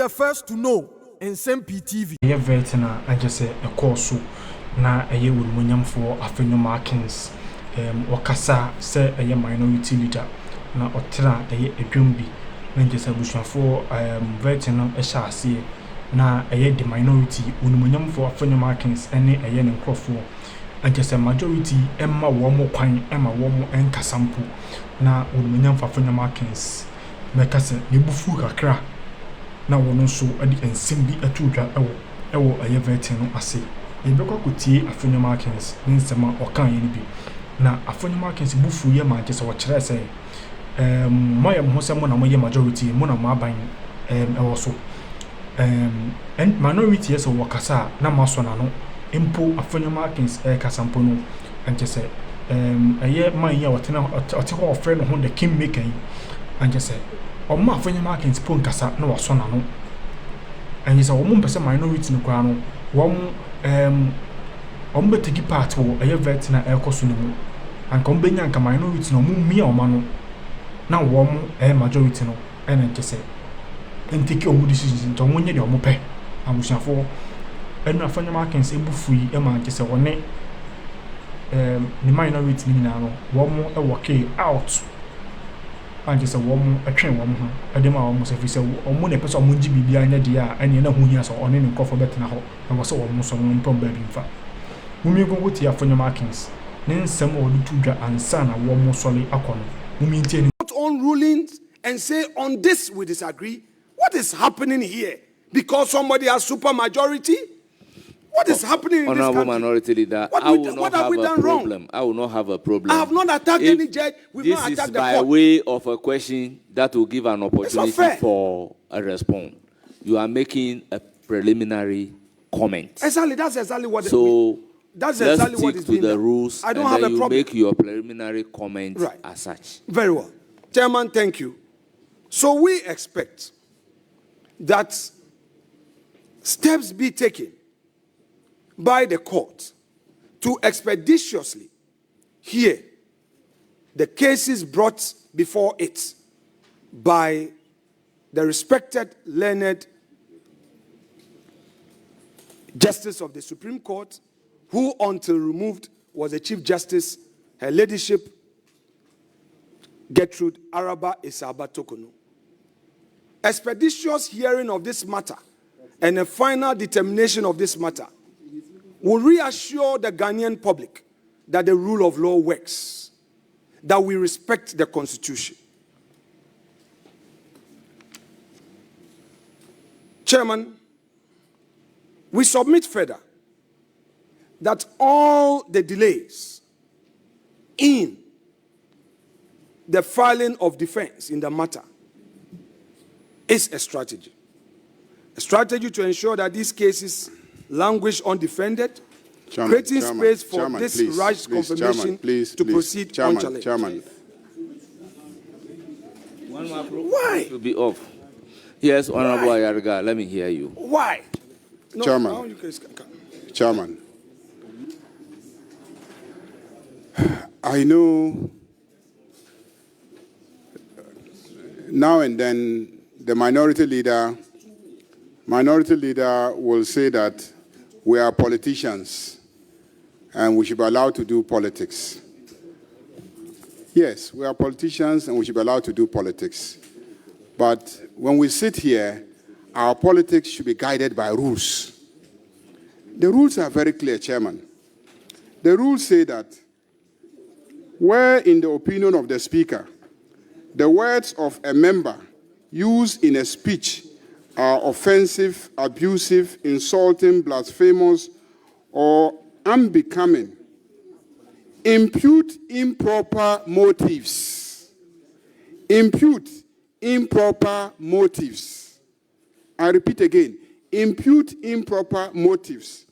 the first to know Nsem-Pii TV. Yeah, veteran, I just say a course na a year with Munyam for Afenyo Markins. Wakasa say a minority leader. Na Otra a Jumbi. Manchester Bushman for veteran a chassis. Na a year the minority Munyam for Afenyo Markins any a year in Crawford. And just a majority Emma Womo Quine, Emma Womo and Casampo. Na Munyam for Afenyo Markins. Mekase Nibufu Kakra. Na wono so adi Nsem-Pii atudwa ewo aye vetin no ase ebekwa kotie Afenyo Markins nsema okan ye ni bi na Afenyo Markins bufu ye ma je se wo kire se moye mo se mo na moye majority mo na mo aban ewo so and minority yes wo kasa na maso na no impo Afenyo Markins kasampo no ante se aye man ye wote ho ofre no ho the king maker ante se Oma Afenyo Markins pon kasa na waso na no enyi se omo mpese minority no kwa no ombe take part wo eye vet na ekoso no mu anka ombenya anka minority no mu mia oma no na wo mo majority no ena nkese entiki omu decisions nto wonye de omo pe abushafo enu Afenyo Markins ebufui ma nkese wone ni minority ni na no wo mo work out and just a woman a train woman, a demo almost if you say, or money person would be behind the idea, and you know who he has on any cough for better now, and was almost on problem in fact. Mummy go with your Afenyo Markins, then some or the and son a warm more solid acon, who maintain on rulings and say on this we disagree. What is happening here? Because somebody has super majority? What is happening in Honorable this country? Minority Leader, what have we done wrong? I will not have a problem. I have not attacked any judge. We've not attacked the court. This is by way of a question that will give an opportunity for a response. You are making a preliminary comment. Exactly, that's exactly what. That's exactly what is being done. The rules. I don't have a problem. You make your preliminary comment as such. Very well, Chairman. Thank you. So we expect that steps be taken by the court to expeditiously hear the cases brought before it by the respected learned Justice of the Supreme Court, who until removed was the Chief Justice, Her Ladyship Gertrude Araba Isaba Tokono. Expeditious hearing of this matter and a final determination of this matter will reassure the Ghanaian public that the rule of law works, that we respect the Constitution. Chairman, we submit further that all the delays in the filing of defense in the matter is a strategy to ensure that these cases languish undefended, creating space for this rash confirmation to proceed unchallenged. Why? To be off. Yes, Honorable Ayariga, let me hear you. Why? No, Chairman. Chairman. I know now and then the minority leader will say that we are politicians and we should be allowed to do politics. Yes, we are politicians and we should be allowed to do politics. But when we sit here, our politics should be guided by rules. The rules are very clear, Chairman. The rules say that where, in the opinion of the Speaker, the words of a member used in a speech are offensive, abusive, insulting, blasphemous, or unbecoming, impute improper motives. Impute improper motives. I repeat again, impute improper motives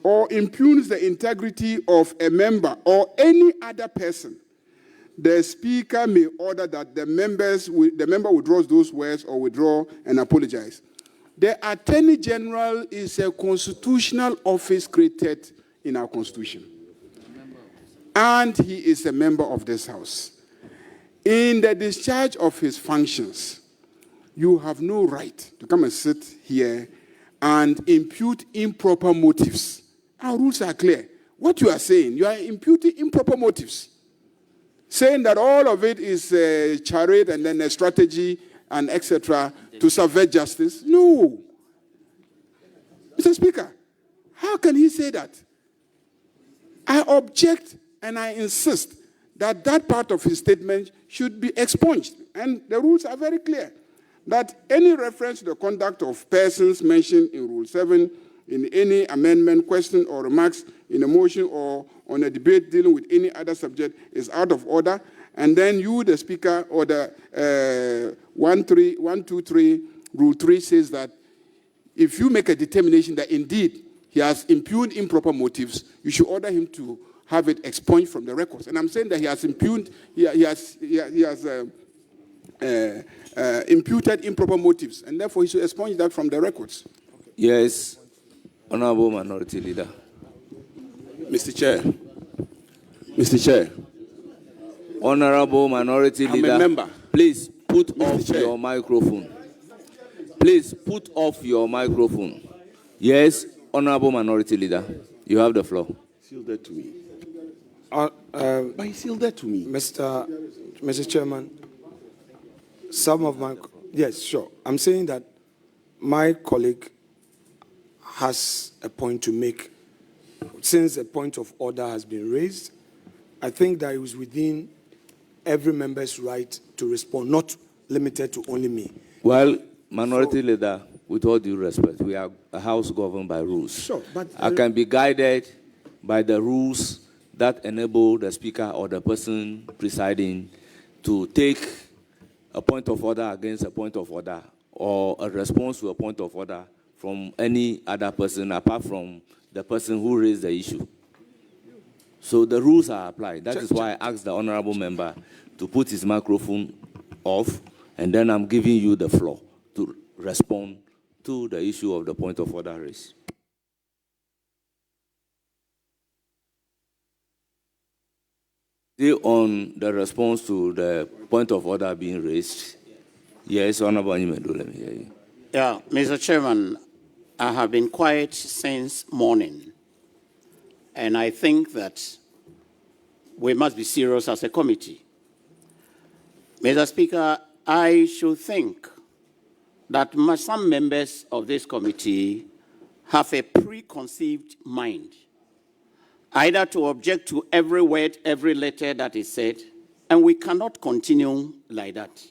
or impugns the integrity of a member or any other person, the Speaker may order that the member withdraws those words or withdraw and apologize. The Attorney General is a constitutional office created in our Constitution. And he is a member of this House. In the discharge of his functions, you have no right to come and sit here and impute improper motives. Our rules are clear. What you are saying, you are imputing improper motives. Saying that all of it is a charade and then a strategy and etc. to subvert justice. No. Mr. Speaker, how can he say that? I object and I insist that that part of his statement should be expunged. And the rules are very clear that any reference to the conduct of persons mentioned in Rule 7 in any amendment, question, or remarks in a motion or on a debate dealing with any other subject is out of order. And then you, the Speaker, or the 123 Rule 3 says that if you make a determination that indeed he has impugned improper motives, you should order him to have it expunged from the records. And I'm saying that he has impugned, he has imputed improper motives, and therefore he should expunge that from the records. Yes, Honorable Minority Leader. Mr. Chair. Honorable Minority Leader. I'm a member. Please put Mr. off Chair. your microphone. Please put off your microphone. Yes, Honorable Minority Leader. You have the floor. Seal that to me. But he sealed that to me. Mr. Chairman, some of my... Yes, sure. I'm saying that my colleague has a point to make. Since a point of order has been raised, I think that it was within every member's right to respond, not limited to only me. Well, Minority Leader, with all due respect, we are a house governed by rules. Sure, but... I can be guided by the rules that enable the Speaker or the person presiding to take a point of order against a point of order or a response to a point of order from any other person apart from the person who raised the issue. So the rules are applied. That is why I asked the honorable member to put his microphone off, and then I'm giving you the floor to respond to the issue of the point of order raised. On the response to the point of order being raised. Yes, Honorable Nyimedu, let me hear you. Yeah, Mr. Chairman, I have been quiet since morning, and I think that we must be serious as a committee. Mr. Speaker, I should think that some members of this committee have a preconceived mind, either to object to every word, every letter that is said, and we cannot continue like that.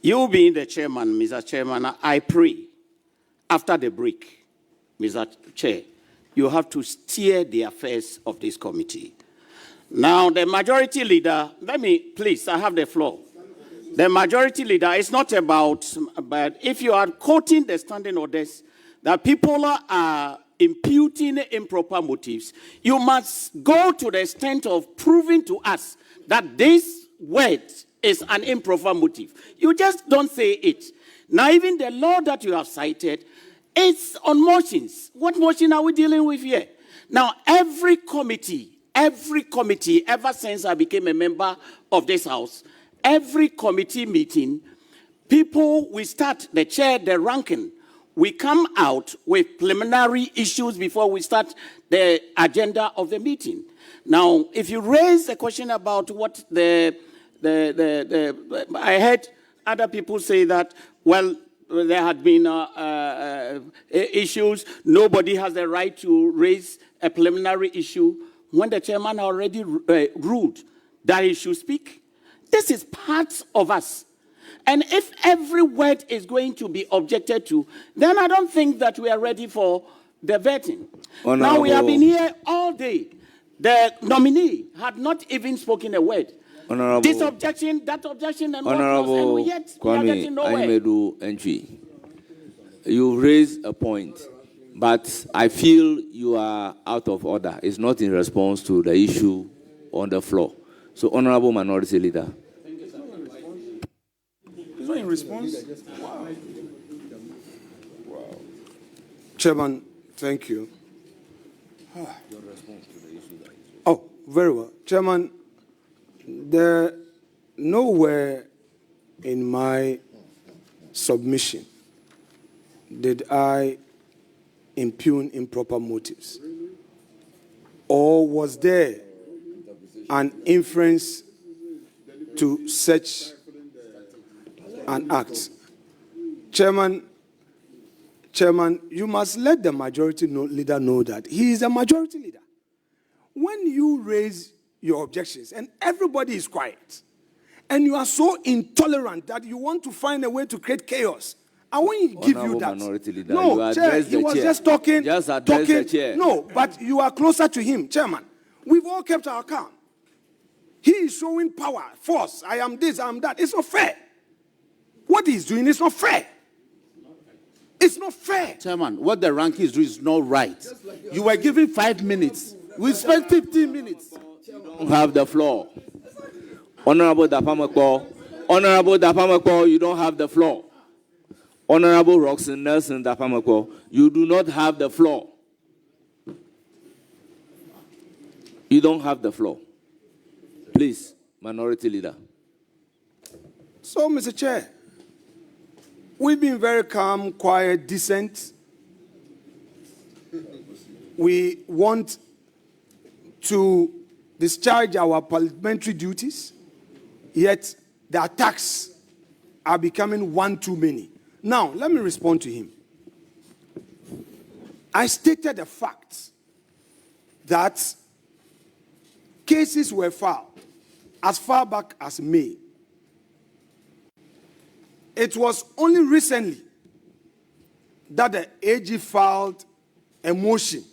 You being the chairman, Mr. Chairman, I pray, after the break, Mr. Chair, you have to steer the affairs of this committee. Now, the majority leader, please, I have the floor. The majority leader is not about, but if you are quoting the standing orders, that people are imputing improper motives, you must go to the extent of proving to us that this word is an improper motive. You just don't say it. Now, even the law that you have cited, it's on motions. What motion are we dealing with here? Now, every committee, ever since I became a member of this house, every committee meeting, people, we start, the chair, the ranking, we come out with preliminary issues before we start the agenda of the meeting. Now, if you raise a question about what I heard other people say that, well, there had been issues, nobody has the right to raise a preliminary issue when the chairman already ruled that he should speak. This is part of us. And if every word is going to be objected to, then I don't think that we are ready for the vetting. Now, we have been here all day. The nominee had not even spoken a word. This objection, that objection, and what else, and yet we are getting nowhere. Nsem-Pii, you raised a point, but I feel you are out of order. It's not in response to the issue on the floor. So, Honorable Minority Leader. It's not in response? Wow. Chairman, thank you. Your response to the issue. Oh, very well. Chairman, nowhere in my submission did I impugn improper motives? Or was there an inference to such an act? Chairman, you must let the majority leader know that he is a majority leader. When you raise your objections and everybody is quiet, and you are so intolerant that you want to find a way to create chaos, I won't give you that. Leader, no, Chair, he was just talking. Just address the chair. No, but you are closer to him, Chairman. We've all kept our calm. He is showing power, force. I am this, I am that. It's not fair. What he's doing is not fair. It's not fair. Chairman, what the rank is doing is not right. You were given 5 minutes. We spent 15 minutes. You don't have the floor. Honorable Dapamako, you don't have the floor. Honorable Roxanne Nelson Dapamako, you do not have the floor. You don't have the floor. Please, Minority Leader. So, Mr. Chair, we've been very calm, quiet, decent. We want to discharge our parliamentary duties, yet the attacks are becoming one too many. Now, let me respond to him. I stated the fact that cases were filed as far back as May. It was only recently that the AG filed a motion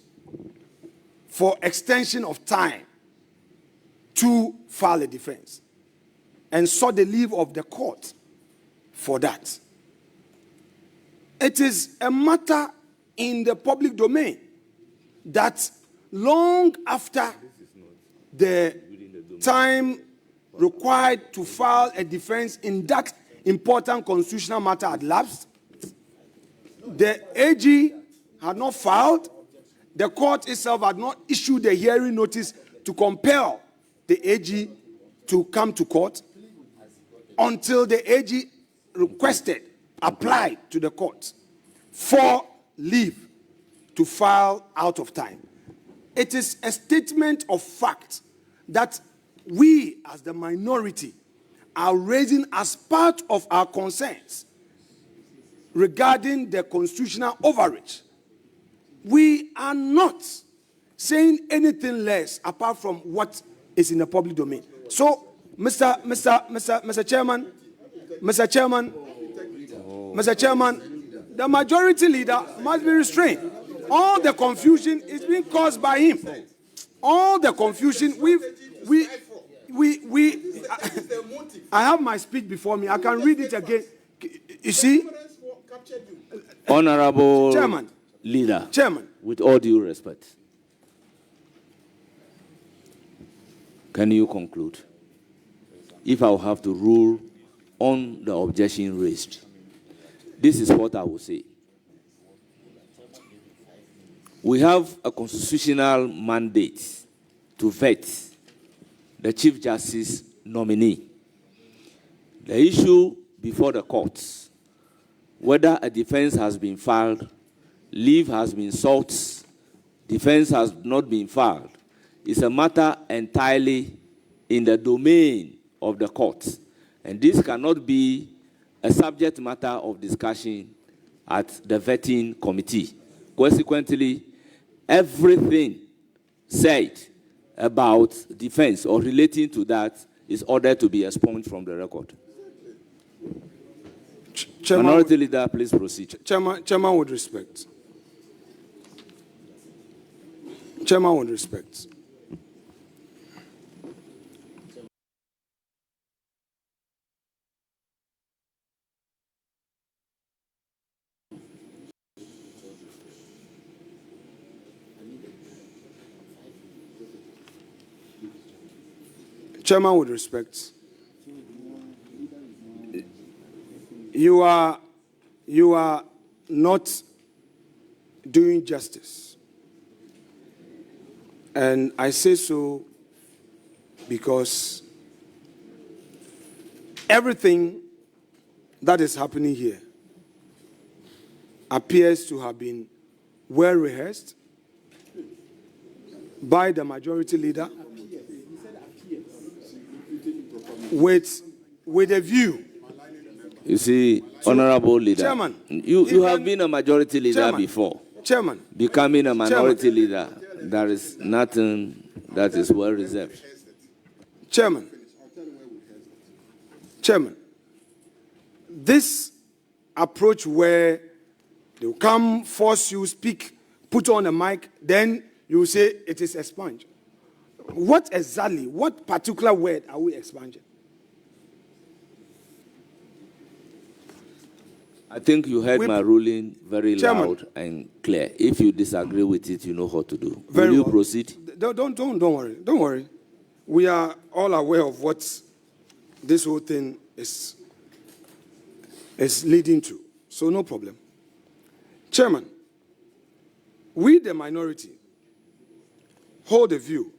for extension of time to file a defense and sought the leave of the court for that. It is a matter in the public domain that long after the time required to file a defense in that important constitutional matter had lapsed, the AG had not filed, the court itself had not issued a hearing notice to compel the AG to come to court until the AG requested, applied to the court for leave to file out of time. It is a statement of fact that we, as the minority, are raising as part of our concerns regarding the constitutional overreach. We are not saying anything less apart from what is in the public domain. So, Mr. Chairman, the majority leader must be restrained. All the confusion is being caused by him. All the confusion, I have my speech before me. I can read it again. You see? Honorable Chairman. Leader. Chairman. With all due respect, can you conclude? If I will have to rule on the objection raised, this is what I will say. We have a constitutional mandate to vet the Chief Justice nominee. The issue before the courts, whether a defense has been filed, leave has been sought, defense has not been filed, is a matter entirely in the domain of the courts. And this cannot be a subject matter of discussion at the vetting committee. Consequently, everything said about defense or relating to that is ordered to be expunged from the record. Chairman, Minority Leader, please proceed. Chairman with respect. Chairman with respect. Chairman with respect. You are not doing justice. And I say so because everything that is happening here appears to have been well rehearsed by the majority leader with a view. You see, Honorable Leader, Chairman, you have been a majority leader Chairman, before. Chairman. Becoming a minority leader, there is nothing that is well reserved. Chairman, this approach where they will come, force you, speak, put on a mic, then you say it is expunged. What exactly, what particular word are we expunging? I think you heard my ruling very Chairman, loud and clear. If you disagree with it, you know what to do. Very Will you well. proceed? Don't worry. Don't worry. We are all aware of what this whole thing is leading to. So no problem. Chairman, we, the minority, hold a view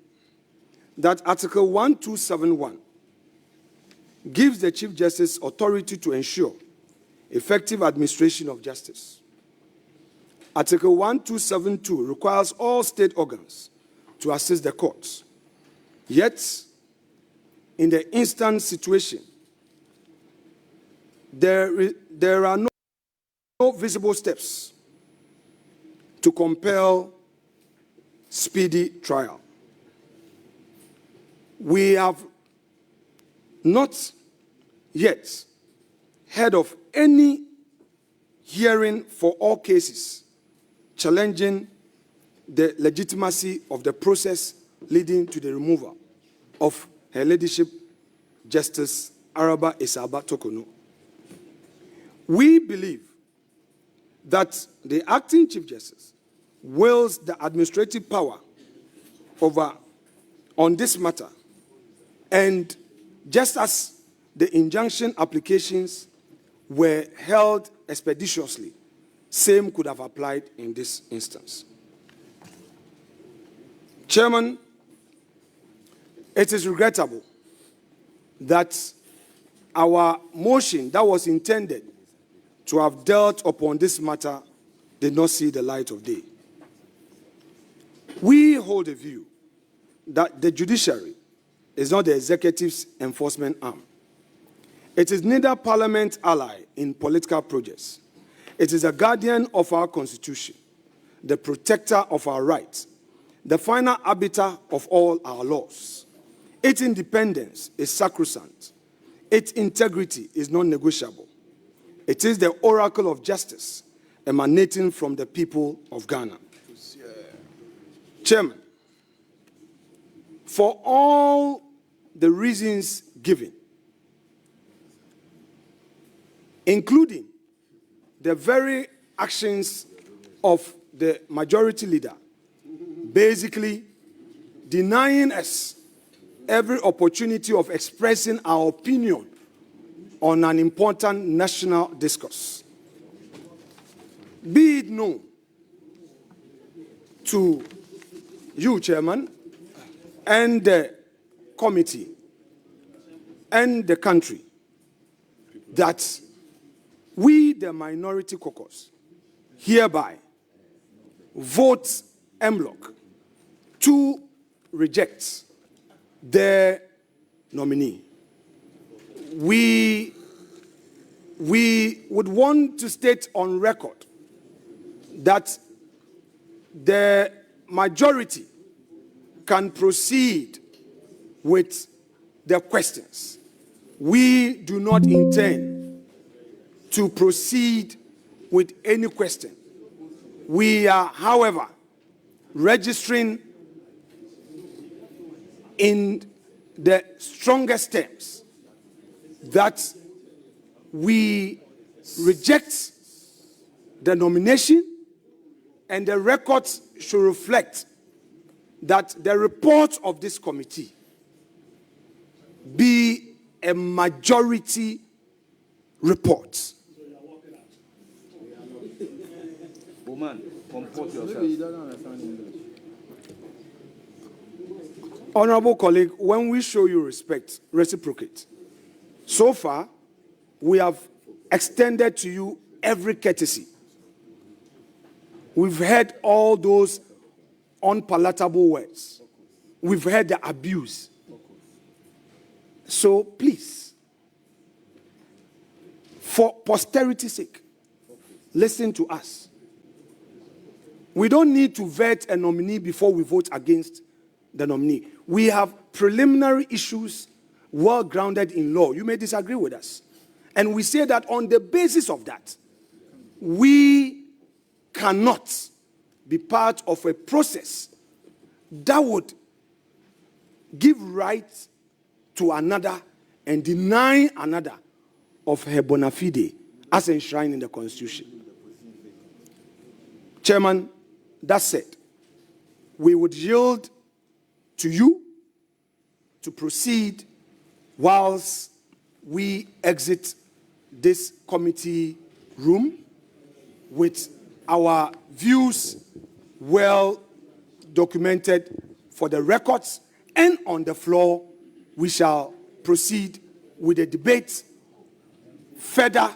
that Article 1271 gives the Chief Justice authority to ensure effective administration of justice. Article 1272 requires all state organs to assist the courts. Yet, in the instant situation, there are no visible steps to compel speedy trial. We have not yet heard of any hearing for all cases challenging the legitimacy of the process leading to the removal of Her Ladyship Justice Araba Isaba Tokono. We believe that the acting Chief Justice wields the administrative power on this matter, and just as the injunction applications were held expeditiously, same could have applied in this instance. Chairman, it is regrettable that our motion that was intended to have dealt upon this matter did not see the light of day. We hold a view that the judiciary is not the executive's enforcement arm. It is neither Parliament's ally in political projects. It is a guardian of our Constitution, the protector of our rights, the final arbiter of all our laws. Its independence is sacrosanct. Its integrity is non-negotiable. It is the oracle of justice emanating from the people of Ghana. Chairman, for all the reasons given, including the very actions of the majority leader, basically denying us every opportunity of expressing our opinion on an important national discourse. Be it known to you, Chairman, and the committee, and the country, that we, the minority caucus, hereby vote en bloc to reject the nominee. We would want to state on record that the majority can proceed with the questions. We do not intend to proceed with any question. We are, however, registering in the strongest terms that we reject the nomination, and the records should reflect that the report of this committee be a majority report. Woman, comport yourself. Honorable colleague, when we show you respect, reciprocate. So far, we have extended to you every courtesy. We've heard all those unpalatable words. We've heard the abuse. So please, for posterity's sake, listen to us. We don't need to vet a nominee before we vote against the nominee. We have preliminary issues well grounded in law. You may disagree with us. And we say that on the basis of that, we cannot be part of a process that would give rights to another and deny another of her bona fide as enshrined in the Constitution. Chairman, that said, we would yield to you to proceed whilst we exit this committee room with our views well documented for the records, and on the floor we shall proceed with the debate further